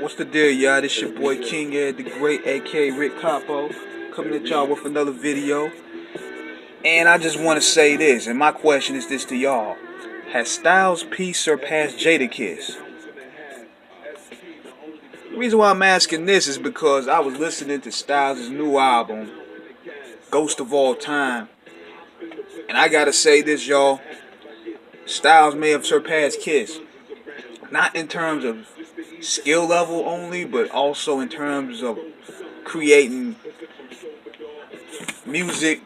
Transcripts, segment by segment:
What's the deal, y'all? This your boy King Ed the Great, aka Rick Capo, coming at y'all with another video. And I just want to say this, and my question is this to y'all: has Styles P surpassed Jadakiss? The reason why I'm asking this is because I was listening to Styles' new album, Ghost of All Time, and I gotta say this, y'all: Styles may have surpassed Kiss, not in terms of skill level only, but also in terms of creating music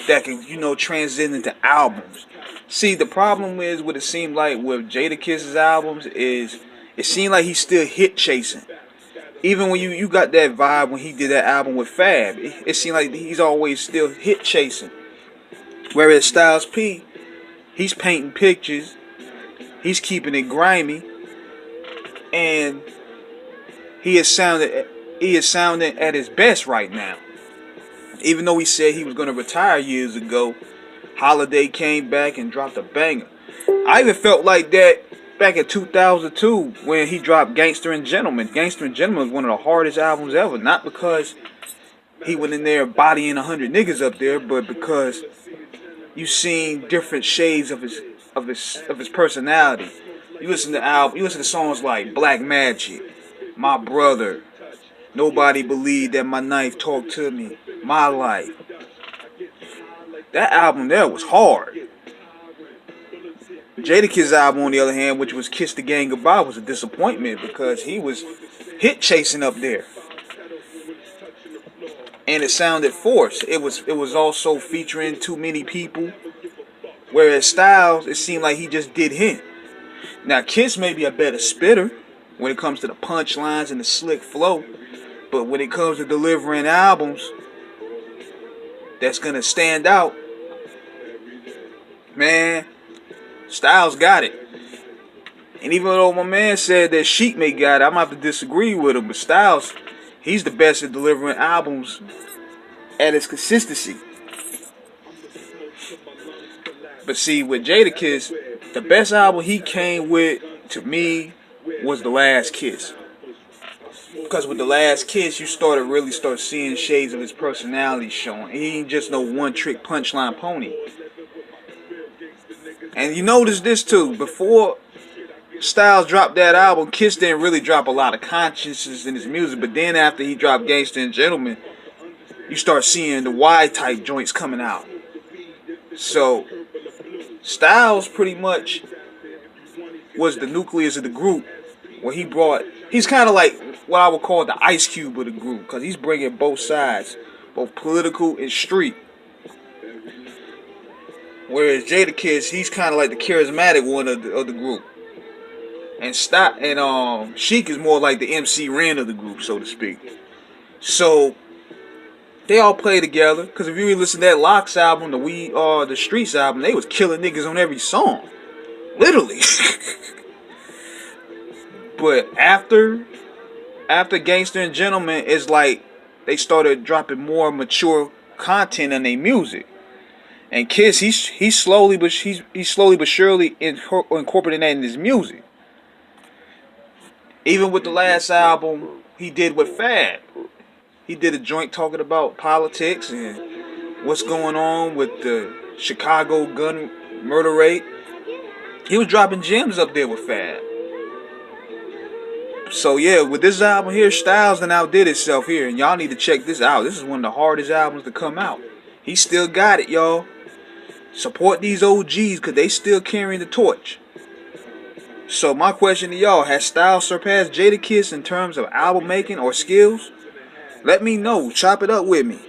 that can, transcend into albums. See, the problem is what it seemed like with Jadakiss's albums is it seemed like he's still hit chasing. Even when you got that vibe when he did that album with Fab, it seemed like he's always still hit chasing. Whereas Styles P, he's painting pictures, he's keeping it grimy, and he is sounding at his best right now. Even though he said he was going to retire years ago, Holiday came back and dropped a banger. I even felt like that back in 2002 when he dropped Gangster and Gentleman. Gangster and Gentleman was one of the hardest albums ever. Not because he went in there bodying 100 niggas up there, but because you seen different shades of his personality. You listen to songs like Black Magic, My Brother, Nobody Believed That My Knife Talked to Me, My Life. That album there was hard. Jadakiss' album, on the other hand, which was Kiss the Gang Goodbye, was a disappointment because he was hit chasing up there, and it sounded forced. It was also featuring too many people. Whereas Styles, it seemed like he just did him. Now Kiss may be a better spitter when it comes to the punchlines and the slick flow, but when it comes to delivering albums that's gonna stand out, man, Styles got it. And even though my man said that Sheik may got it, I'm gonna have to disagree with him. But Styles, he's the best at delivering albums at its consistency. But see, with Jadakiss, the best album he came with, to me, was The Last Kiss. Because with The Last Kiss, you start seeing shades of his personality showing. He ain't just no one-trick punchline pony. And you notice this too, before Styles dropped that album, Kiss didn't really drop a lot of consciousness in his music. But then after he dropped Gangsta and Gentleman, you start seeing the Y-type joints coming out. So Styles pretty much was the nucleus of the group, where he's kind of like what I would call the Ice Cube of the group, because he's bringing both sides, both political and street. Whereas Jadakiss, he's kind of like the charismatic one of the group, and Sheik is more like the MC Ren of the group, so to speak. So they all play together, because if you really listen to that Locks album, the Streets album, they was killing niggas on every song, literally. But after Gangster and Gentleman, it's like they started dropping more mature content in their music. And Kiss, he's slowly but surely incorporating that in his music. Even with the last album he did with Fab, he did a joint talking about politics and what's going on with the Chicago gun murder rate. He was dropping gems up there with Fab. So yeah, with this album here, Styles done outdid itself here, and y'all need to check this out. This is one of the hardest albums to come out. He still got it, y'all. Support these OGs, because they still carrying the torch. So my question to y'all: has Styles surpassed Jadakiss in terms of album making or skills? Let me know. Chop it up with me.